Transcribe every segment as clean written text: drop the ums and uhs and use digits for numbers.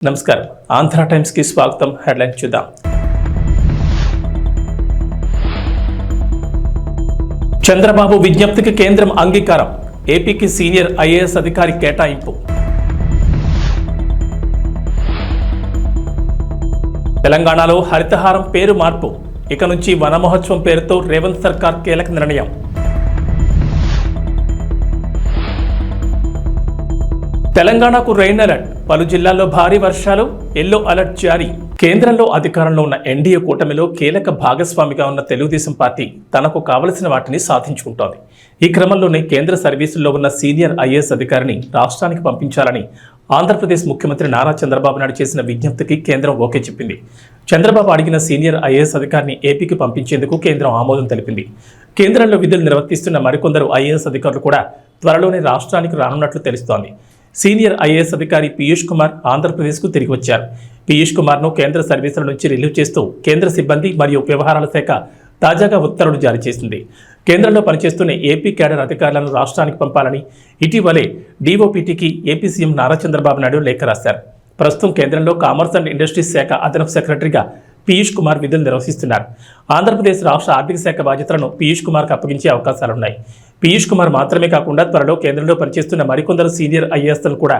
నమస్కారం ఆంధ్ర టైమ్స్ కి స్వాగతం. హెడ్లైన్ చూద్దాం. చంద్రబాబు విజ్ఞప్తికి కేంద్రం అంగీకారం. ఏపీకి సీనియర్ ఐఏఎస్ అధికారి కేటాయింపు. తెలంగాణలో హరితహారం పేరు మార్పు. ఇక నుంచి వన మహోత్సవం పేరుతో రేవంత్ సర్కార్ కీలక నిర్ణయం. తెలంగాణకు రెయిన్ అలర్ట్. పలు జిల్లాల్లో భారీ వర్షాలు, ఎల్లో అలర్ట్ జారీ. కేంద్రంలో అధికారంలో ఉన్న ఎన్డీఏ కూటమిలో కీలక భాగస్వామిగా ఉన్న తెలుగుదేశం పార్టీ తనకు కావలసిన వాటిని సాధించుకుంటోంది. ఈ క్రమంలోనే కేంద్ర సర్వీసుల్లో ఉన్న సీనియర్ ఐఏఎస్ అధికారిని రాష్ట్రానికి పంపించాలని ఆంధ్రప్రదేశ్ ముఖ్యమంత్రి నారా చంద్రబాబు నాయుడు చేసిన విజ్ఞప్తికి కేంద్రం ఓకే చెప్పింది. చంద్రబాబు అడిగిన సీనియర్ ఐఏఎస్ అధికారిని ఏపీకి పంపించేందుకు కేంద్రం ఆమోదం తెలిపింది. కేంద్రంలో విధులు నిర్వర్తిస్తున్న మరికొందరు ఐఏఎస్ అధికారులు కూడా త్వరలోనే రాష్ట్రానికి రానున్నట్లు తెలుస్తోంది. సీనియర్ ఐఏఎస్ అధికారి పీయూష్ కుమార్ ఆంధ్రప్రదేశ్కు తిరిగి వచ్చారు. పీయూష్ కుమార్ను కేంద్ర సర్వీసుల నుంచి రిలీవ్ చేస్తూ కేంద్ర సిబ్బంది మరియు వ్యవహారాల శాఖ తాజాగా ఉత్తర్వులు జారీ చేసింది. కేంద్రంలో పనిచేస్తున్న ఏపీ క్యాడర్ అధికారులను రాష్ట్రానికి పంపాలని ఇటీవలే డీఓపీటీకి ఏపీ సీఎం నారా చంద్రబాబు నాయుడు లేఖ రాశారు. ప్రస్తుతం కేంద్రంలో కామర్స్ అండ్ ఇండస్ట్రీస్ శాఖ అదనపు సెక్రటరీగా పీయూష్ కుమార్ విధులు నిర్వహిస్తున్నారు. ఆంధ్రప్రదేశ్ రాష్ట్ర ఆర్థిక శాఖ బాధ్యతలను పీయూష్ కుమార్కు అప్పగించే అవకాశాలున్నాయి. పీయూష్ కుమార్ మాత్రమే కాకుండా త్వరలో కేంద్రంలో పనిచేస్తున్న మరికొందరు సీనియర్ ఐఏఎస్లను కూడా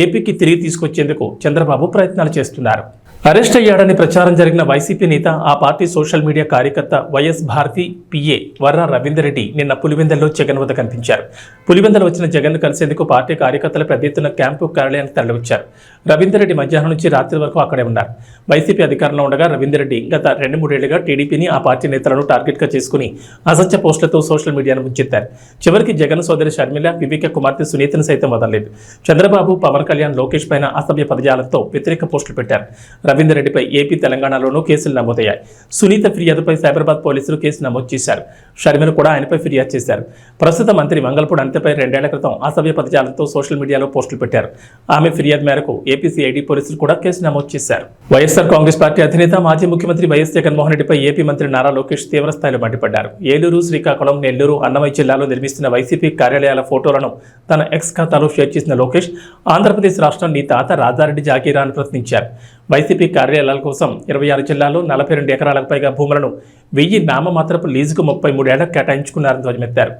ఏపీకి తిరిగి తీసుకొచ్చేందుకు చంద్రబాబు ప్రయత్నాలు చేస్తున్నారు. అరెస్ట్ అయ్యాడని ప్రచారం జరిగిన వైసీపీ నేత, ఆ పార్టీ సోషల్ మీడియా కార్యకర్త వైఎస్ భారతి పిఏ వర్రా రవీందర్ రెడ్డి నిన్న పులివెందులలో జగన్ వద్ద కనిపించారు. పులివెందులు వచ్చిన జగన్ కలిసేందుకు పార్టీ కార్యకర్తలు పెద్ద ఎత్తున క్యాంపు కార్యాలయానికి తరలివచ్చారు. రవీందర్ రెడ్డి మధ్యాహ్నం నుంచి రాత్రి వరకు అక్కడే ఉన్నారు. వైసీపీ అధికారంలో ఉండగా రవీందర్ రెడ్డి గత 2-3 ఏళ్లుగా టీడీపీని, ఆ పార్టీ నేతలను టార్గెట్గా చేసుకుని అసత్య పోస్టులతో సోషల్ మీడియాను ముంచెత్తారు. చివరికి జగన్ సోదరి షర్మిల, వివేక కుమార్తె సునీతను సైతం వదలలేదు. చంద్రబాబు, పవన్ కళ్యాణ్, లోకేష్ పైన అసభ్య పదజాలంతో వ్యతిరేక పోస్టులు పెట్టారు. రవీందర్ రెడ్డిపై ఏపీ, తెలంగాణలోనూ కేసులు నమోదయ్యాయి. సునీత ఫిర్యాదుపై సైబరాబాద్ పోలీసులు కేసు నమోదు చేశారు. షర్మిల కూడా ఆయనపై ఫిర్యాదు చేశారు. ప్రస్తుత మంత్రి మంగళపూడి అనితపై 2 ఏళ్ల క్రితం అసభ్య పదజాలంతో సోషల్ మీడియాలో పోస్టులు పెట్టారు. ఆమె ఫిర్యాదు మేరకు ఏపీ సిఐడి పోలీసులు కూడా కేసు నమోదు చేశారు. వైఎస్ఆర్ కాంగ్రెస్ పార్టీ అధినేత, మాజీ ముఖ్యమంత్రి వైఎస్ జగన్మోహన్ రెడ్డిపై ఏపీ మంత్రి నారా లోకేష్ తీవ్రస్థాయిలో మండిపడ్డారు. ఏలూరు, శ్రీకాకుళం, నెల్లూరు, అన్నమయ్య జిల్లాలో నిర్మిస్తున్న వైసీపీ కార్యాలయాల ఫోటోలను తన ఎక్స్ ఖాతాలో షేర్ చేసిన లోకేష్ ఆంధ్రప్రదేశ్ రాష్ట్రం నీ తాత రాజారెడ్డి జాగీరా అని ప్రశ్నించారు. వైసీపీ కార్యాలయాల కోసం 26 జిల్లాల్లో 42 ఎకరాలకు పైగా భూములను 1000 నామమాత్రపు లీజుకు 33 ఏళ్లకు కేటాయించుకున్నారని ధ్వజమెత్తారు.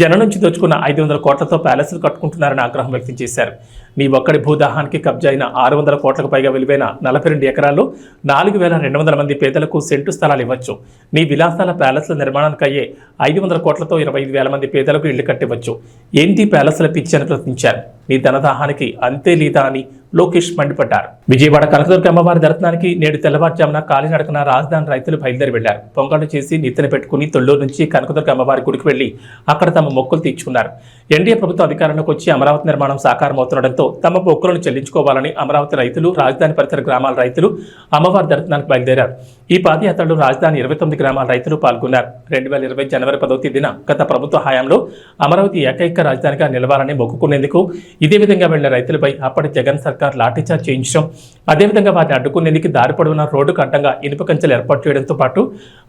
జనం నుంచి దోచుకున్న 500 కోట్లతో ప్యాలెస్లు కట్టుకుంటున్నారని ఆగ్రహం వ్యక్తం చేశారు. నీ ఒక్కడి భూదాహానికి కబ్జా అయిన 600 కోట్లకు పైగా విలువైన 42 ఎకరాల్లో 4200 మంది పేదలకు సెంటు స్థలాలు ఇవ్వచ్చు. నీ విలాసాల ప్యాలెస్ల నిర్మాణానికి అయ్యే 500 కోట్లతో 25,000 మంది పేదలకు ఇళ్లు కట్టివచ్చు. ఏంటి ప్యాలెస్ల పిచ్చి అని ప్రశ్నించారు. నీ ధనదాహానికి అంతే లేదా అని లోకేష్ మండిపడ్డారు. విజయవాడ కనకదుర్గ అమ్మవారి దర్శనానికి నేడు తెల్లవారుజామున కాలినడకన రాజధాని రైతులు బయలుదేరి వెళ్లారు. పొంగళ్ళు చేసి నెత్తిన పెట్టుకుని తొల్లూరు నుంచి కనకదుర్గ అమ్మవారి గుడికి వెళ్లి అక్కడ తమ మొక్కులు తీర్చుకున్నారు. ఎన్డీఏ ప్రభుత్వం అధికారంలోకి వచ్చి అమరావతి నిర్మాణం సాకారమవుతుండటంతో తమ మొక్కులను చెల్లించుకోవాలని అమరావతి రైతులు, రాజధాని పరిసర గ్రామాల రైతులు అమ్మవారి దర్శనానికి బయలుదేరారు. ఈ పాదయాత్రలో రాజధాని 29 గ్రామాల రైతులు పాల్గొన్నారు. 2020 జనవరి 10వ తేదీన గత ప్రభుత్వ హయాంలో అమరావతి ఏకైక రాజధానిగా నిలవాలని మొక్కుకునేందుకు ఇదే విధంగా వెళ్లిన రైతులపై అప్పటి జగన్ సర్కార్ లాఠీచార్జ్ చేయించడం, అదేవిధంగా వారిని అడ్డుకునేందుకు దారి పొడవునా రోడ్డుకు అడ్డంగా ఇనుప కంచెలు ఏర్పాటు చేయడంతో పాటు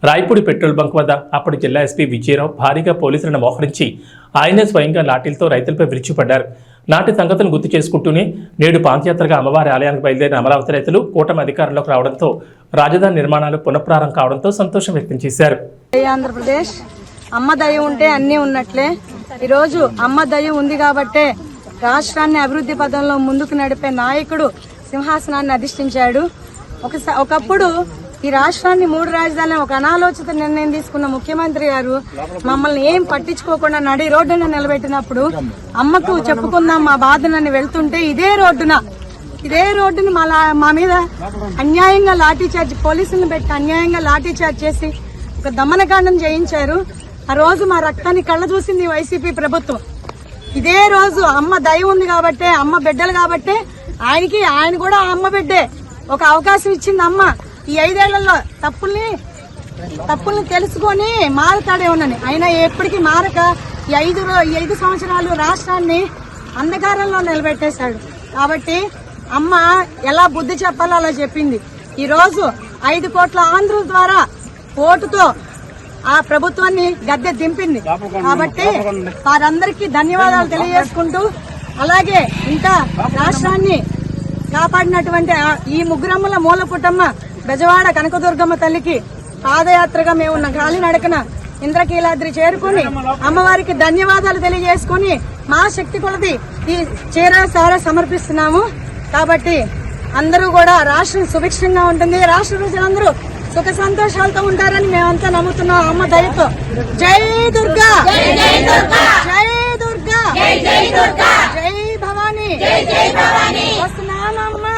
రాయపూడి పెట్రోల్ బంక్ వద్ద అప్పటి జిల్లా ఎస్పీ విజయరావు భారీగా పోలీసులను మోహరించి ఆయనే స్వయంగా లాఠీలతో రైతులపై విరుచుపడ్డారు. నాటి సంగతులను గుర్తు చేసుకుంటూనే నేడు పాదయాత్రగా అమ్మవారి ఆలయానికి బయలుదేరిన అమరావతి రైతులు కూటమి అధికారంలోకి రావడంతో రాజధాని నిర్మాణాలు పునఃప్రారంభం కావడంతో సంతోషం వ్యక్తం చేశారు. ఆంధ్రప్రదేశ్ అమ్మ దయ ఉంటే అన్నీ ఉన్నట్లే. ఈరోజు అమ్మ దయ ఉంది కాబట్టే రాష్ట్రాన్ని అభివృద్ధి పథంలో ముందుకు నడిపే నాయకుడు సింహాసనాన్ని అధిష్ఠించాడు. ఒకప్పుడు ఈ రాష్ట్రాన్ని 3 రాజధానులు ఒక అనాలోచిత నిర్ణయం తీసుకున్న ముఖ్యమంత్రి గారు మమ్మల్ని ఏం పట్టించుకోకుండా నడి రోడ్డున నిలబెట్టినప్పుడు అమ్మకు చెప్పుకుందాం మా బాధనని వెళ్తుంటే ఇదే రోడ్డును మా మీద అన్యాయంగా లాఠీచార్జ్, పోలీసులను పెట్టి అన్యాయంగా లాఠీచార్జ్ చేసి ఒక దమనకాండం చేయించారు. ఆ రోజు మా రక్తాన్ని కళ్ళ చూసింది వైసీపీ ప్రభుత్వం. ఇదే రోజు అమ్మ దయ ఉంది కాబట్టే, అమ్మ బిడ్డలు కాబట్టే ఆయన కూడా అమ్మ బిడ్డే ఒక అవకాశం ఇచ్చింది అమ్మ. ఈ 5 ఏళ్లలో తప్పుల్ని తెలుసుకొని మారుతాడే ఉన్నని అయినా ఎప్పటికీ మారక ఈ 5 సంవత్సరాలు రాష్ట్రాన్ని అంధకారంలో నిలబెట్టేశాడు. కాబట్టి అమ్మ ఎలా బుద్ధి చెప్పాలో అలా చెప్పింది. ఈ రోజు 5 కోట్ల ఆంధ్రుల ద్వారా ఓటుతో ఆ ప్రభుత్వాన్ని గద్దె దింపింది. కాబట్టి వారందరికీ ధన్యవాదాలు తెలియజేసుకుంటూ, అలాగే ఇంకా రాష్ట్రాన్ని కాపాడినటువంటి ఈ ముగ్గురమ్మల మూల పుట్టమ్మ బెజవాడ కనకదుర్గమ్మ తల్లికి పాదయాత్రగా మేము గాలి నడకన ఇంద్రకీలాద్రి చేరుకుని అమ్మవారికి ధన్యవాదాలు తెలియజేసుకుని మా శక్తి కొలది ఈ చీర సార సమర్పిస్తున్నాము. కాబట్టి అందరూ కూడా రాష్ట్రం సుభిక్షంగా ఉంటుంది, రాష్ట్ర ప్రజలందరూ సుఖ సంతోషాలతో ఉంటారని మేమంతా నమ్ముతున్నాం అమ్మ దయతో. జై దుర్గా, జై దుర్గా, జై భవానీ, వస్తున్నామమ్మా,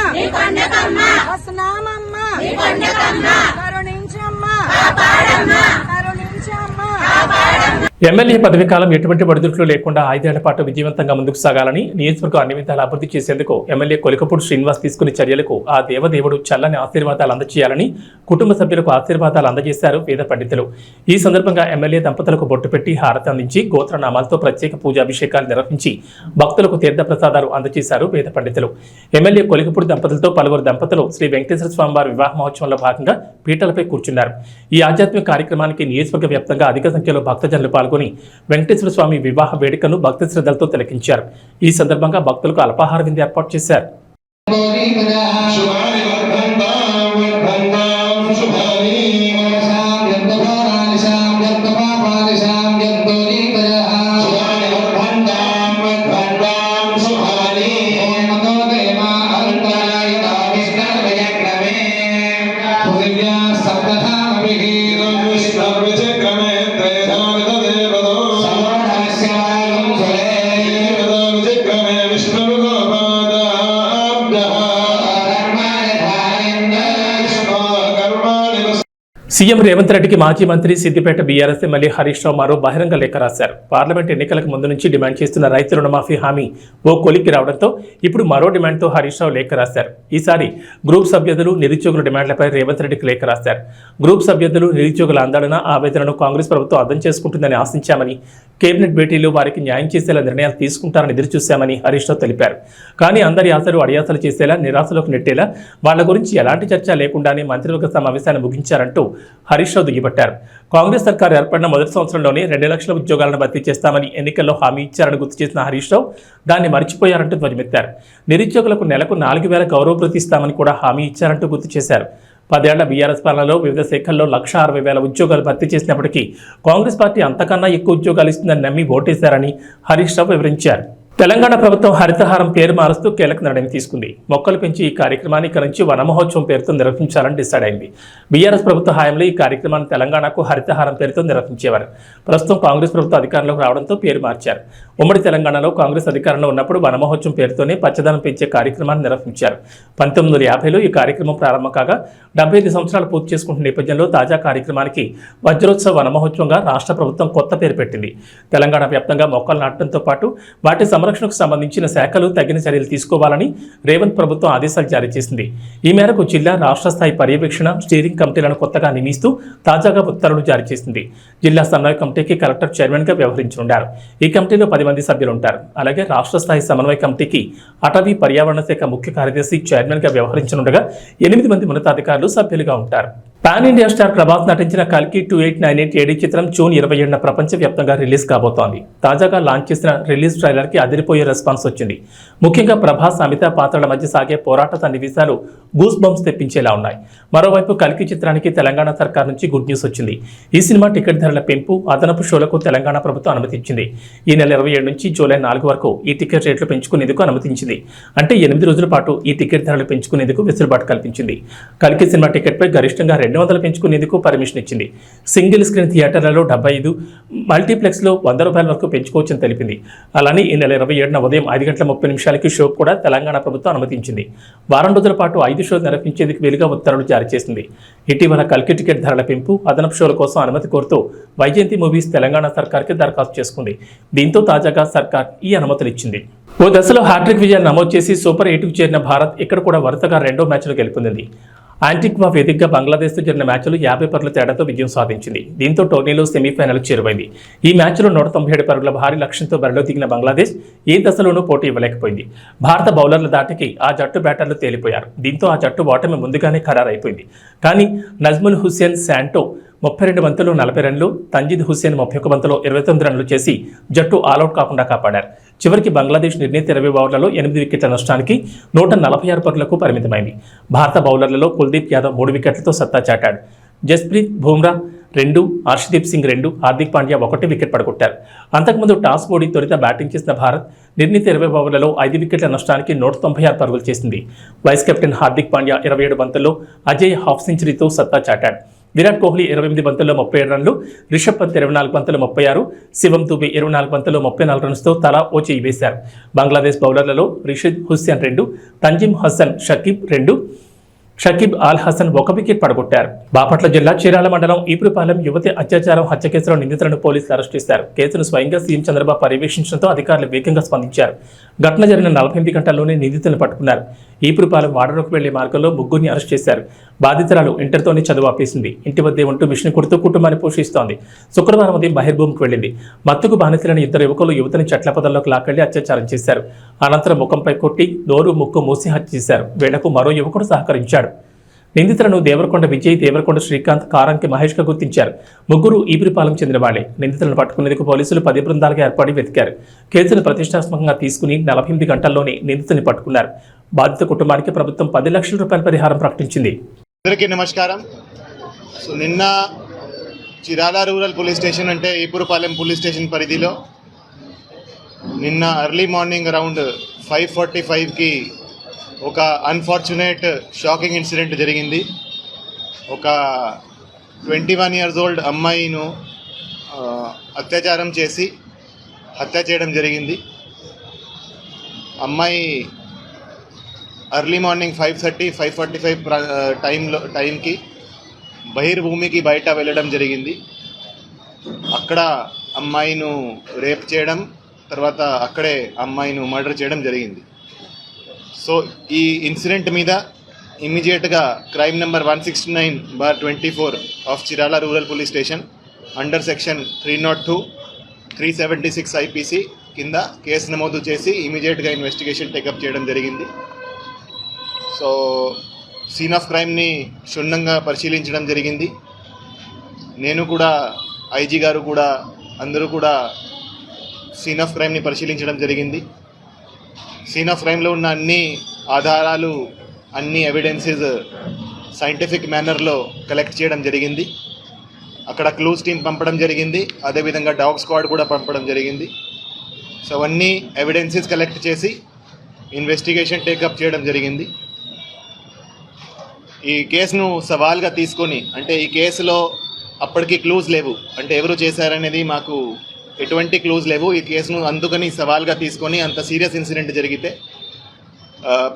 వస్తున్నామమ్మా, కరుణించమ్మా, కరుణించమ్మా. ఎమ్మెల్యే పదవి కాలం ఎటువంటి ఒడిదుడుకులు లేకుండా 5 ఏళ్ల పాటు విజయవంతంగా ముందుకు సాగాలని, నియోజకవర్గం అన్ని విధాలా అభివృద్ధి చేసేందుకు ఎమ్మెల్యే కొలికపూడి శ్రీనివాస్ తీసుకునే చర్యలకు ఆ దేవదేవుడు చల్లని ఆశీర్వాదాలు అందజేయాలని కుటుంబ సభ్యులకు ఆశీర్వాదాలు అందజేశారు వేద పండితులు. ఈ సందర్భంగా ఎమ్మెల్యే దంపతులకు బొట్టు పెట్టి హారతి అందించి గోత్రనామాలతో ప్రత్యేక పూజాభిషేకాలు నిర్వహించి భక్తులకు తీర్థ ప్రసాదాలు అందజేశారు వేద పండితులు. ఎమ్మెల్యే కొలికపూడి దంపతులతో పలువురు దంపతులు శ్రీ వెంకటేశ్వర స్వామి వారి వివాహ మహోత్సవంలో భాగంగా పీటలపై కూర్చున్నారు. ఈ ఆధ్యాత్మిక కార్యక్రమానికి నియోజకవర్గ వ్యాప్తంగా అధిక సంఖ్యలో భక్తజనులు పాల్గొని వెంకటేశ్వర స్వామి వివాహ వేడుకను భక్తి శ్రద్ధలతో తిలకించారు. ఈ సందర్భంగా భక్తులకు అల్పాహార విందు ఏర్పాటు చేశారు. సీఎం రేవంత్ రెడ్డికి మాజీ మంత్రి సిద్దిపేట బీఆర్ఎస్ ఎమ్మెల్యే హరీష్ రావు మరో బహిరంగ లేఖ రాశారు. పార్లమెంట్ ఎన్నికలకు ముందు నుంచి డిమాండ్ చేస్తున్న రైతు రుణమాఫీ హామీ ఓ కొలిక్కి రావడంతో ఇప్పుడు మరో డిమాండ్తో హరీష్ రావు లేఖ రాశారు. ఈసారి గ్రూప్ సభ్యులు నిరుద్యోగుల డిమాండ్లపై రేవంత్ రెడ్డికి లేఖ రాశారు. గ్రూప్ సభ్యులు నిరుద్యోగుల ఆందోళన ఆవేదనను కాంగ్రెస్ ప్రభుత్వం అర్థం చేసుకుంటుందని ఆశించామని, కేబినెట్ భేటీలో వారికి న్యాయం చేసేలా నిర్ణయాలు తీసుకుంటారని ఎదురుచూశామని హరీష్ రావు తెలిపారు. కానీ అందరి ఆశలు అడియాసలు చేసేలా, నిరాశలోకి నెట్టేలా వాళ్ల గురించి ఎలాంటి చర్చ లేకుండానే మంత్రివర్గ సమావేశాన్ని ముగించారంటూ హరీష్ రావు దుయ్యబట్టారు. కాంగ్రెస్ సర్కారు ఏర్పడిన మొదటి సంవత్సరంలోనే 2 లక్షల ఉద్యోగాలను భర్తీ చేస్తామని ఎన్నికల్లో హామీ ఇచ్చారని గుర్తు చేసిన హరీష్ రావు దాన్ని మర్చిపోయారంటూ ధ్వజమెత్తారు. నిరుద్యోగులకు నెలకు 4,000 గౌరవ భృతి ఇస్తామని కూడా హామీ ఇచ్చారంటూ గుర్తు చేశారు. 10 ఏళ్ల బీఆర్ఎస్ పాలనలో వివిధ శాఖల్లో 1,60,000 ఉద్యోగాలు భర్తీ చేసినప్పటికీ కాంగ్రెస్ పార్టీ అంతకన్నా ఎక్కువ ఉద్యోగాలు ఇస్తుందని నమ్మి ఓటేశారని హరీష్ రావు వివరించారు. తెలంగాణ ప్రభుత్వం హరితహారం పేరు మారుస్తూ కీలక నిర్ణయం తీసుకుంది. మొక్కలు పెంచి ఈ కార్యక్రమాన్ని ఇక నుంచి వనమహోత్సవం పేరుతో నిర్వహించాలని డిసైడ్ అయింది. బీఆర్ఎస్ ప్రభుత్వ హయాంలో ఈ కార్యక్రమాన్ని తెలంగాణకు హరితహారం పేరుతో నిర్వహించేవారు. ప్రస్తుతం కాంగ్రెస్ ప్రభుత్వం అధికారంలోకి రావడంతో పేరు మార్చారు. ఉమ్మడి తెలంగాణలో కాంగ్రెస్ అధికారంలో ఉన్నప్పుడు వనమహోత్సవం పేరుతోనే పచ్చదనం పెంచే కార్యక్రమాన్ని నిర్వహించారు. 1950లో ఈ కార్యక్రమం ప్రారంభం కాగా 75 సంవత్సరాలు పూర్తి చేసుకుంటున్న నేపథ్యంలో తాజా కార్యక్రమానికి వజ్రోత్సవ వనమహోత్సవంగా రాష్ట్ర ప్రభుత్వం కొత్త పేరు పెట్టింది. తెలంగాణ వ్యాప్తంగా మొక్కలు నాటడంతో పాటు వాటి సంరక్షణకు సంబంధించిన శాఖలు తగిన చర్యలు తీసుకోవాలని రేవంత్ ప్రభుత్వం ఆదేశాలు జారీ చేసింది. ఈ మేరకు జిల్లా రాష్ట్ర స్థాయి పర్యవేక్షణ స్టీరింగ్ కమిటీలను కొత్తగా నియమిస్తూ తాజాగా ఉత్తర్వులు జారీ చేసింది. జిల్లా సమన్వయ కమిటీకి కలెక్టర్ చైర్మన్ గా వ్యవహరించనున్నారు. ఈ కమిటీలో 10 మంది సభ్యులు ఉంటారు. అలాగే రాష్ట్ర స్థాయి సమన్వయ కమిటీకి అటవీ పర్యావరణ శాఖ ముఖ్య కార్యదర్శి చైర్మన్ గా వ్యవహరించనుండగా 8 మంది ఉన్నతాధికారులు సభ్యులుగా ఉంటారు. పాన్ ఇండియా స్టార్ ప్రభాస్ నటించిన కల్కి 2898 ఏడీ చిత్రం జూన్ 27న ప్రపంచవ్యాప్తంగా రిలీజ్ కాబోతోంది. తాజాగా లాంచ్ చేసిన రిలీజ్ ట్రైలర్ కి అదిరిపోయే రెస్పాన్స్ వచ్చింది. ముఖ్యంగా ప్రభాస్, అమితాబ్ పాత్రల మధ్య సాగే పోరాట సన్నివేశాలు గూస్ బంప్స్ తెప్పించేలా ఉన్నాయి. మరోవైపు కల్కి చిత్రానికి తెలంగాణ సర్కార్ నుంచి గుడ్ న్యూస్ వచ్చింది. ఈ సినిమా టికెట్ ధరల పెంపు, అదనపు షోలకు తెలంగాణ ప్రభుత్వం అనుమతించింది. ఈ నెల 27 నుంచి జూలై 4 వరకు ఈ టికెట్ రేట్లు పెంచుకునేందుకు అనుమతించింది. అంటే 8 రోజుల పాటు ఈ టికెట్ ధరలు పెంచుకునేందుకు వెసులుబాటు కల్పించింది. కల్కి సినిమా టికెట్పై గరిష్టంగా 200 పెంచుకునేందుకు పర్మిషన్ ఇచ్చింది. సింగిల్ స్క్రీన్ థియేటర్లలో 75, మల్టీప్లెక్స్లో ₹100 వరకు పెంచుకోవచ్చని తెలిపింది. అలానే ఈ నెల 27న ఉదయం 5:30 షో కూడా తెలంగాణ ప్రభుత్వం అనుమతించింది. వారం రోజుల పాటు 5 షోలు నిర్వహించేందుకు వీలుగా ఉత్తర్వులు జారీ చేసింది. ఇటీవల కల్కి టికెట్ ధరల పెంపు, అదనపు షోల కోసం అనుమతి కోరుతూ వైజయంతి మూవీస్ తెలంగాణ సర్కార్కి దరఖాస్తు చేసుకుంది. దీంతో తాజాగా సర్కార్ ఈ అనుమతులు ఇచ్చింది. ఓ దశలో హ్యాట్రిక్ విజయాలు నమోదు చేసి సూపర్ 8కు చేరిన భారత్ ఇక్కడ కూడా వరుసగా 2వ మ్యాచ్లు గెలుపొందింది. యాంటిగ్వా వేదికగా బంగ్లాదేశ్తో జరిగిన మ్యాచ్లో 50 పరుగుల తేడాతో విజయం సాధించింది. దీంతో టోర్నీలో సెమీఫైనల్ చేరువైంది. ఈ మ్యాచ్లో 197 పరుగుల భారీ లక్ష్యంతో బరిలో దిగిన బంగ్లాదేశ్ ఏ దశలోనూ పోటీ ఇవ్వలేకపోయింది. భారత బౌలర్ల దాటికి ఆ జట్టు బ్యాటర్లు తేలిపోయారు. దీంతో ఆ జట్టు ఓటమి ముందుగానే ఖరారైపోయింది. కానీ నజ్ముల్ హుస్సేన్ శాంటో 32 బంతులు 40 రన్లు, తంజీద్ హుస్సేన్ 31 బంతులో 29 రన్లు చేసి జట్టు ఆలౌట్ కాకుండా కాపాడారు. చివరికి బంగ్లాదేశ్ నిర్ణీత 20 ఓవర్లలో 8 వికెట్ల నష్టానికి 146 పరుగులకు పరిమితమైంది. భారత బౌలర్లలో కుల్దీప్ యాదవ్ 3 వికెట్లతో సత్తా చాటాడు. జస్ప్రీత్ బుమ్రా 2, హర్షదీప్ సింగ్ 2, హార్దిక్ పాండ్యా 1 వికెట్ పడగొట్టారు. అంతకుముందు టాస్ ఓడి తొలుత బ్యాటింగ్ చేసిన భారత్ నిర్ణీత 20 ఓవర్లలో 5 వికెట్ల నష్టానికి 196 పరుగులు చేసింది. వైస్ కెప్టెన్ హార్దిక్ పాండ్యా 27 బంతుల్లో అజయ్ హాఫ్ సెంచరీతో సత్తా చాటాడు. విరాట్ కోహ్లీ 28 బంతుల్లో 37 రన్లు, రిషబ్ పంత్ 24 బంతుల్లో 36, శివం దుబే 24 బంతుల్లో 34 రన్స్తో తలా ఓ చేయి వేశారు. బంగ్లాదేశ్ బౌలర్లలో రిషద్ హుస్సేన్ 2, తంజిమ్ హసన్ షకీబ్ అల్ హసన్ 1 వికెట్ పడగొట్టారు. బాపట్ల జిల్లా చీరాల మండలం ఈపురపాలెం యువతి అత్యాచారం హత్య కేసులో నిందితులను పోలీసులు అరెస్ట్ చేశారు. కేసును స్వయంగా సీఎం చంద్రబాబు పర్యవేక్షించడంతో అధికారులు వేగంగా స్పందించారు. ఘటన జరిగిన 48 గంటల్లోనే నిందితులను పట్టుకున్నారు. ఈపురపాలెం వాడలోకి వెళ్లే మార్గంలో ముగ్గురిని అరెస్ట్ చేశారు. బాధితురాలు ఇంటర్తోనే చదువు ఆపేసింది. ఇంటి వద్దే ఉంటూ మిషన్ కుడుతూ కుటుంబాన్ని పోషిస్తోంది. శుక్రవారం ఉదయం బహిర్భూమికి వెళ్లింది. మత్తుకు బానిసలైన 2 యువకులు యువతిని చెట్ల పొదల్లోకి లాక్కెళ్లి అత్యాచారం చేశారు. అనంతరం ముఖంపై కొట్టి నోరు ముక్కు మూసి హత్య చేశారు. వీళ్లకు మరో యువకుడు సహకరించాడు. నిందితులను దేవరకొండ విజయ్, దేవరకొండ శ్రీకాంత్, కారంకి మహేష్గా గుర్తించారు. ముగ్గురు ఈపురపాలెం చెందిన వాళ్లే. నిందితులను పట్టుకునేందుకు పోలీసులు 10 బృందాలుగా ఏర్పడి వెతికారు. కేసును ప్రతిష్టాత్మకంగా తీసుకుని 48 గంటల్లోనే నిందితుని పట్టుకున్నారు. బాధిత కుటుంబానికి ప్రభుత్వం 10 లక్షల రూపాయల పరిహారం ప్రకటించింది. అందరికీ నమస్కారం. సో నిన్న చిరాల రూరల్ పోలీస్ స్టేషన్ అంటే ఈపురపాలెం పోలీస్ స్టేషన్ పరిధిలో నిన్న ఎర్లీ మార్నింగ్ అరౌండ్ 5:45కి ఒక అన్ఫార్చునేట్ షాకింగ్ ఇన్సిడెంట్ జరిగింది. ఒక 21 years old అమ్మాయిను అత్యాచారం చేసి హత్య చేయడం జరిగింది. అమ్మాయి ఎర్లీ మార్నింగ్ 5:30-5:45 టైంకి బహిర్భూమికి బయట వెళ్ళడం జరిగింది. అక్కడ అమ్మాయిను రేప్ చేయడం, తర్వాత అక్కడే అమ్మాయిను మర్డర్ చేయడం జరిగింది. సో ఈ ఇన్సిడెంట్ మీద ఇమ్మీడియట్గా crime number 169/24 of Chirala rural police station under section 302, 376 IPC కింద కేసు నమోదు చేసి ఇమీడియట్గా ఇన్వెస్టిగేషన్ టేకప్ చేయడం జరిగింది. సో సీన్ ఆఫ్ క్రైమ్ని క్షుణ్ణంగా పరిశీలించడం జరిగింది. నేను కూడా, ఐజీ గారు కూడా, అందరూ కూడా సీన్ ఆఫ్ క్రైమ్ని పరిశీలించడం జరిగింది. సీన్ ఆఫ్ క్రైమ్లో ఉన్న అన్ని ఆధారాలు, అన్ని ఎవిడెన్సెస్ సైంటిఫిక్ మేనర్లో కలెక్ట్ చేయడం జరిగింది. అక్కడ క్లూస్ టీమ్ పంపడం జరిగింది, అదేవిధంగా డాగ్ స్క్వాడ్ కూడా పంపడం జరిగింది. సో అవన్నీ ఎవిడెన్సెస్ కలెక్ట్ చేసి ఇన్వెస్టిగేషన్ టేకప్ చేయడం జరిగింది. ఈ కేసును సవాల్గా తీసుకొని, అంటే ఈ కేసులో అప్పటికి క్లూస్ లేవు, అంటే ఎవరు చేశారనేది మాకు ఎటువంటి క్లూజ్ లేవు. ఈ కేసును అందుకని సవాల్గా తీసుకొని అంత సీరియస్ ఇన్సిడెంట్ జరిగితే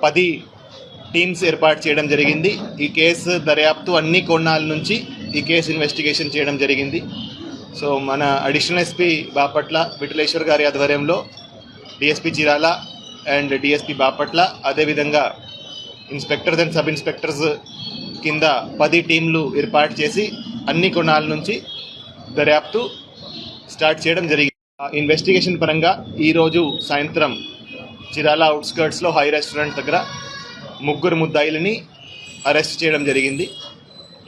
10 టీమ్స్ ఏర్పాటు చేయడం జరిగింది. ఈ కేసు దర్యాప్తు అన్ని కోణాల నుంచి ఈ కేసు ఇన్వెస్టిగేషన్ చేయడం జరిగింది. సో మన అడిషనల్ ఎస్పీ బాపట్ల విఠలేశ్వర్ గారి ఆధ్వర్యంలో DSP Chirala and DSP Bapatla, అదేవిధంగా ఇన్స్పెక్టర్స్ అండ్ సబ్ ఇన్స్పెక్టర్స్ కింద 10 టీంలు ఏర్పాటు చేసి అన్ని కోణాల నుంచి దర్యాప్తు స్టార్ట్ చేయడం జరిగింది. ఇన్వెస్టిగేషన్ పరంగా ఈరోజు సాయంత్రం చిరాల అవుట్స్కర్ట్స్లో హై రెస్టారెంట్ దగ్గర 3 ముద్దాయిలని అరెస్ట్ చేయడం జరిగింది.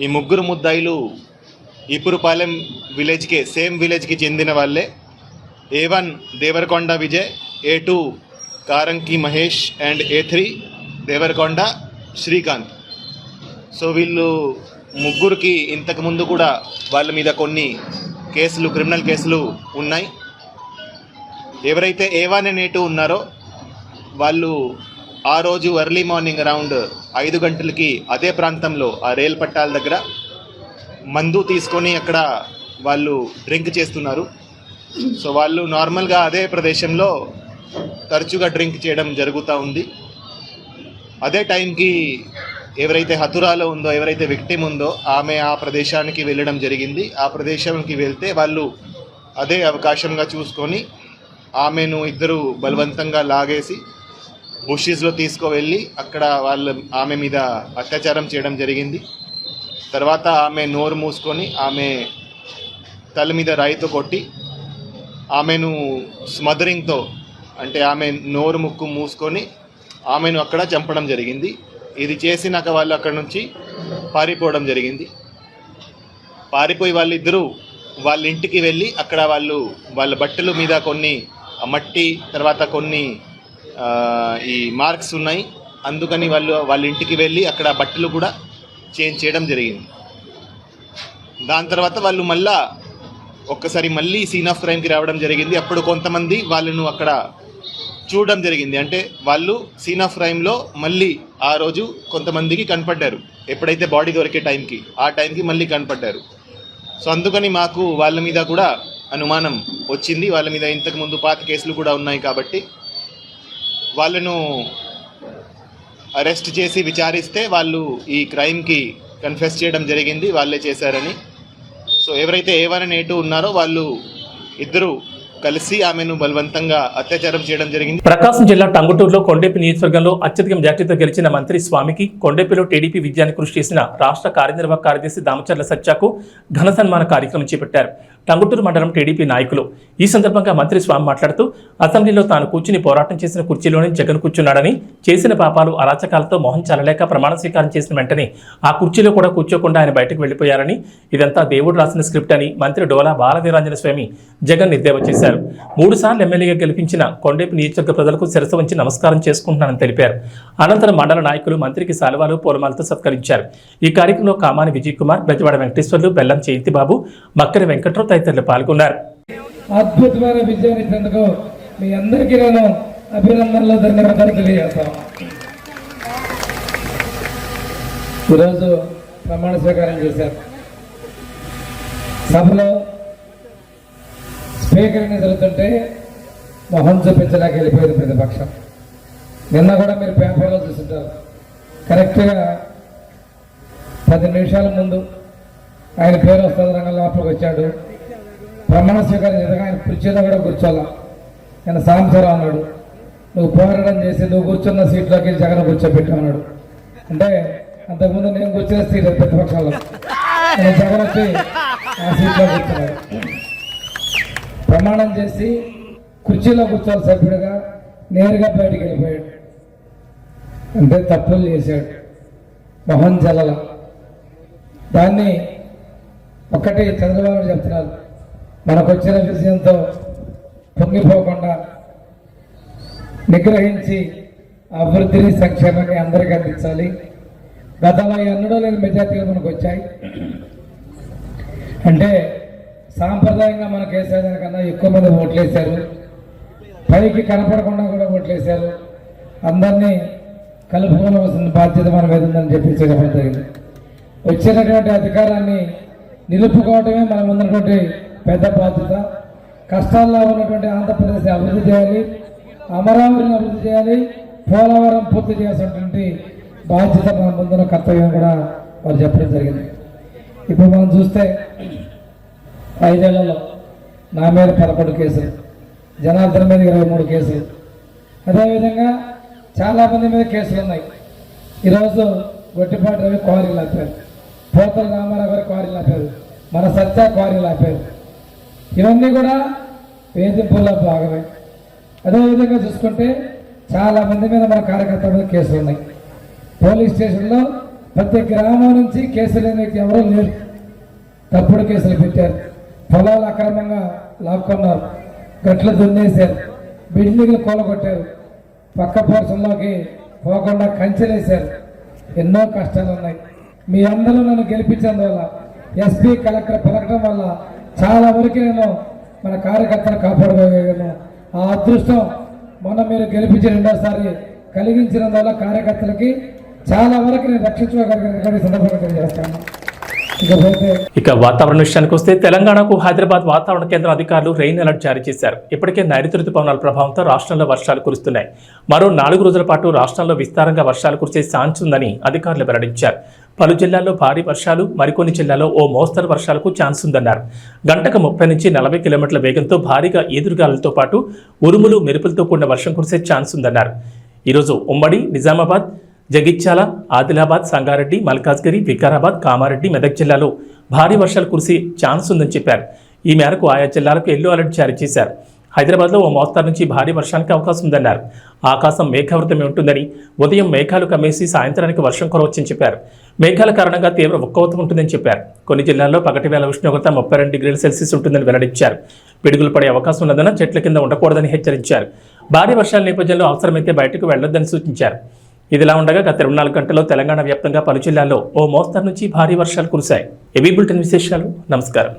ఈ 3 ముద్దాయిలు ఈపురపాలెం విలేజ్కే, సేమ్ విలేజ్కి చెందిన వాళ్ళే. A1 Devarakonda Vijay, A2 Karanki Mahesh and A3 Devarakonda Srikanth. So వీళ్ళు ముగ్గురికి ఇంతకుముందు కూడా వాళ్ళ మీద కొన్ని కేసులు, క్రిమినల్ కేసులు ఉన్నాయి. ఎవరైతే A1 and A2 ఉన్నారో వాళ్ళు ఆ రోజు ఎర్లీ మార్నింగ్ అరౌండ్ 5 గంటలకి అదే ప్రాంతంలో ఆ రైలు పట్టాల దగ్గర మందు తీసుకొని అక్కడ వాళ్ళు డ్రింక్ చేస్తున్నారు. సో వాళ్ళు నార్మల్గా అదే ప్రదేశంలో తరచుగా డ్రింక్ చేయడం జరుగుతూ ఉంది. అదే టైంకి ఎవరైతే హతురాలో ఉందో, ఎవరైతే విక్టిమ్ ఉందో ఆమె ఆ ప్రదేశానికి వెళ్ళడం జరిగింది. ఆ ప్రదేశానికి వెళ్తే వాళ్ళు అదే అవకాశంగా చూసుకొని ఆమెను ఇద్దరు బలవంతంగా లాగేసి బుషెస్లో తీసుకువెళ్ళి అక్కడ ఆమె మీద అత్యాచారం చేయడం జరిగింది. తర్వాత ఆమె నోరు మూసుకొని ఆమె తల మీద రాయితో కొట్టి ఆమెను స్మదరింగ్తో, అంటే ఆమె నోరు ముక్కు మూసుకొని ఆమెను అక్కడ చంపడం జరిగింది. ఇది చేసినాక వాళ్ళు అక్కడ నుంచి పారిపోవడం జరిగింది. పారిపోయి వాళ్ళిద్దరూ వాళ్ళ ఇంటికి వెళ్ళి అక్కడ వాళ్ళ బట్టల మీద కొన్ని మట్టి తర్వాత కొన్ని ఈ మార్క్స్ ఉన్నాయి. అందుకని వాళ్ళ ఇంటికి వెళ్ళి అక్కడ బట్టలు కూడా చేంజ్ చేయడం జరిగింది. దాని తర్వాత వాళ్ళు ఒక్కసారి మళ్ళీ సీన్ ఆఫ్ క్రైమ్కి రావడం జరిగింది. అప్పుడు కొంతమంది వాళ్ళను అక్కడ చూడడం జరిగింది. అంటే వాళ్ళు సీన్ ఆఫ్ క్రైమ్లో మళ్ళీ ఆ రోజు కొంతమందికి కనపడ్డారు. ఎప్పుడైతే బాడీ దొరికే ఆ టైంకి మళ్ళీ కనపడ్డారు. సో అందుకని మాకు వాళ్ళ మీద కూడా అనుమానం వచ్చింది. వాళ్ళ మీద ఇంతకుముందు పాత కేసులు కూడా ఉన్నాయి కాబట్టి వాళ్ళను అరెస్ట్ చేసి విచారిస్తే వాళ్ళు ఈ క్రైమ్కి కన్ఫెస్ చేయడం జరిగింది, వాళ్ళే చేశారని. సో ఎవరైతే A1 and A2 ఉన్నారో వాళ్ళు ఇద్దరు కలిసి ఆమెను బలవంతంగా అత్యాచారం చేయడం జరిగింది. ప్రకాశం జిల్లా టంగుటూరులో కొండేపి నియోజకవర్గంలో అత్యధిక మెజార్టీతో గెలిచిన మంత్రి స్వామికి కొండేపిలో టీడీపీ విజయాన్ని కృషి చేసిన రాష్ట్ర కార్యనిర్వాహక కార్యదర్శి దామచర్ల సత్యాకు ఘన సన్మాన కార్యక్రమం చేపట్టారు టంగుటూరు మండలం టీడీపీ నాయకులు. ఈ సందర్భంగా మంత్రి స్వామి మాట్లాడుతూ అసెంబ్లీలో తాను కూర్చుని పోరాటం చేసిన కుర్చీలోనే జగన్ కూర్చున్నాడని, చేసిన పాపాలు అరాచకాలతో మొహం చల్లలేక ప్రమాణ స్వీకారం చేసిన వెంటనే ఆ కుర్చీలో కూడా కూర్చోకుండా ఆయన బయటకు వెళ్లిపోయారని, ఇదంతా దేవుడు రాసిన స్క్రిప్ట్ అని మంత్రి డోలా బాలవీరాంజన స్వామి జగన్ ఎద్దేవా చేశారు. 3 సార్లు ఎమ్మెల్యేగా గెలిపించిన కొండేపి నియోజకవర్గ ప్రజలకు శిరస్సు వంచి నమస్కారం చేసుకుంటున్నానని తెలిపారు. అనంతరం మండల నాయకులు మంత్రికి శాలువాలు పూలమాలతో సత్కరించారు. ఈ కార్యక్రమంలో కామాని విజయ్ కుమార్, బెజవాడ వెంకటేశ్వర్లు, బెల్లం జయంతిబాబు, మక్కరి వెంకట్రావు తదితరులు పాల్గొన్నారు. అద్భుతమైన విజయాన్ని ఇచ్చినందుకు మీ అందరికీ నేను అభినందనలు, ధన్యవాదాలు తెలియజేస్తాను. ఈరోజు ప్రమాణ స్వీకారం చేశారు. సభలో స్పీకర్ని ఎదురుతుంటే మొహం చూపించలేక వెళ్ళిపోయింది ప్రతిపక్షం. నిన్న కూడా మీరు పేపర్లో చూస్తుంటారు. కరెక్ట్గా 10 నిమిషాల ముందు ఆయన పేరు వస్తుంది, రంగం లోపలికి వచ్చాడు. ప్రమాణ స్వీకారం చేశాక ఆయన కుర్చీలో కూడా కూర్చోాలా. ఆయన సాంబశివరావు అన్నాడు, నువ్వు పోరాటం చేసి నువ్వు కూర్చున్న సీట్లోకి జగన్ కూర్చోబెట్టామన్నాడు. అంటే అంతకుముందు నేను కూర్చున్న సీట్ ప్రతిపక్షంలో, జగన్ వచ్చి ఆ సీట్లో కూర్చున్నాడు. ప్రమాణం చేసి కుర్చీలో కూర్చోవాలి సభ్యుడిగా నేరుగా బయటికి వెళ్ళిపోయాడు. అంటే తప్పులు చేశాడు, మొహం జల్లల. దాన్ని ఒక్కటి చంద్రబాబు చెప్తున్నారు, మనకు వచ్చిన విజయంతో పొంగిపోకుండా నిగ్రహించి అభివృద్ధిని, సంక్షేమాన్ని అందరికీ అందించాలి. గతంలో ఎన్నడూ లేని మెజార్టీలు మనకు వచ్చాయి. అంటే సాంప్రదాయంగా మనకు వేసేదానికన్నా ఎక్కువ మంది ఓట్లేశారు. పైకి కనపడకుండా కూడా ఓట్లేశారు. అందరినీ కలుపుకోవాల్సిన బాధ్యత మన మీద ఉందని చెప్పి చెప్పడం జరిగింది. వచ్చినటువంటి అధికారాన్ని నిలుపుకోవటమే మన ముందున్నటువంటి పెద్ద బాధ్యత. కష్టాల్లో ఉన్నటువంటి ఆంధ్రప్రదేశ్ అభివృద్ధి చేయాలి, అమరావతిని అభివృద్ధి చేయాలి, పోలవరం పూర్తి చేసినటువంటి బాధ్యత మన ముందున్న కర్తవ్యం కూడా వారు చెప్పడం జరిగింది. ఇప్పుడు మనం చూస్తే 5 ఏళ్లలో నా మీద 11 కేసులు, జనార్దన్ మీద 23 కేసులు, అదేవిధంగా చాలామంది మీద కేసులు ఉన్నాయి. ఈరోజు గొట్టిపాటి రవి క్వారీలు ఆపారు, పోతల రామారావు గారు క్వారీలు ఆపారు, మన సత్య క్వారీలు ఆపారు. ఇవన్నీ కూడా వేధింపుల్లో భాగమే. అదేవిధంగా చూసుకుంటే చాలామంది మీద మన కార్యకర్తల మీద కేసులు ఉన్నాయి. పోలీస్ స్టేషన్లో ప్రతి గ్రామం నుంచి కేసులు అనేది ఎవరూ లేరు. తప్పుడు కేసులు పెట్టారు, పొలాలు అక్రమంగా లాక్కున్నారు, గట్లు దున్నేశారు, బిల్డింగ్లు కూలగొట్టారు, పక్క పోర్షన్లోకి పోకుండా కంచెలేశారు. ఎన్నో కష్టాలు ఉన్నాయి. మీ అందరూ నన్ను గెలిపించేందువల్ల, ఎస్పీ కలెక్టర్ పలకడం వల్ల చాలా వరకు నేను మన కార్యకర్తను కాపాడుకోగలను. ఆ అదృష్టం మొన్న మీరు గెలిపించి 2వ సారి కలిగించినందువల్ల కార్యకర్తలకి చాలా వరకు నేను రక్షించుకోగలిగిన సందర్భంగా తెలియజేస్తాను. ఇక వాతావరణ విషయానికి వస్తే తెలంగాణకు హైదరాబాద్ వాతావరణ కేంద్రం అధికారులు రెయిన్ అలర్ట్ జారీ చేశారు. ఇప్పటికే నైరుతి రుతుపవనాల ప్రభావంతో రాష్ట్రంలో వర్షాలు కురుస్తున్నాయి. మరో 4 రోజుల పాటు రాష్ట్రంలో విస్తారంగా వర్షాలు కురిసే ఛాన్స్ ఉందని అధికారులు వెల్లడించారు. పలు జిల్లాల్లో భారీ వర్షాలు, మరికొన్ని జిల్లాల్లో ఓ మోస్తరు వర్షాలకు ఛాన్స్ ఉందన్నారు. గంటకు 30 నుంచి 40 కిలోమీటర్ల వేగంతో భారీగా ఈదురుగాలులతో పాటు ఉరుములు, మెరుపులతో కూడిన వర్షం కురిసే ఛాన్స్ ఉందన్నారు. ఈరోజు ఉమ్మడి నిజామాబాద్, జగిత్యాల, ఆదిలాబాద్, సంగారెడ్డి, మల్కాజ్గిరి, వికారాబాద్, కామారెడ్డి, మెదక్ జిల్లాలో భారీ వర్షాలు కురిసే ఛాన్స్ ఉందని చెప్పారు. ఈ మేరకు ఆయా జిల్లాలకు ఎల్లో అలర్ట్ జారీ చేశారు. హైదరాబాద్లో ఓ మోస్తరు నుంచి భారీ వర్షానికి అవకాశం ఉందన్నారు. ఆకాశం మేఘావృతమై ఉంటుందని, ఉదయం మేఘాలు కమ్మేసి సాయంత్రానికి వర్షం కురవచ్చని చెప్పారు. మేఘాల కారణంగా తీవ్ర ఉక్కవతం ఉంటుందని చెప్పారు. కొన్ని జిల్లాల్లో పగటి వేళ ఉష్ణోగ్రత 32 డిగ్రీల సెల్సియస్ ఉంటుందని వెల్లడించారు. పిడుగులు పడే అవకాశం ఉన్నదన్న చెట్ల కింద ఉండకూడదని హెచ్చరించారు. భారీ వర్షాల నేపథ్యంలో అవసరమైతే బయటకు వెళ్లొద్దని సూచించారు. ఇదిలా ఉండగా గత 24 గంటల్లో తెలంగాణ వ్యాప్తంగా పలు జిల్లాల్లో ఓ మోస్తరు నుంచి భారీ వర్షాలు కురిశాయి. ఏబీ బులెటిన్ విశేషాలు. నమస్కారం.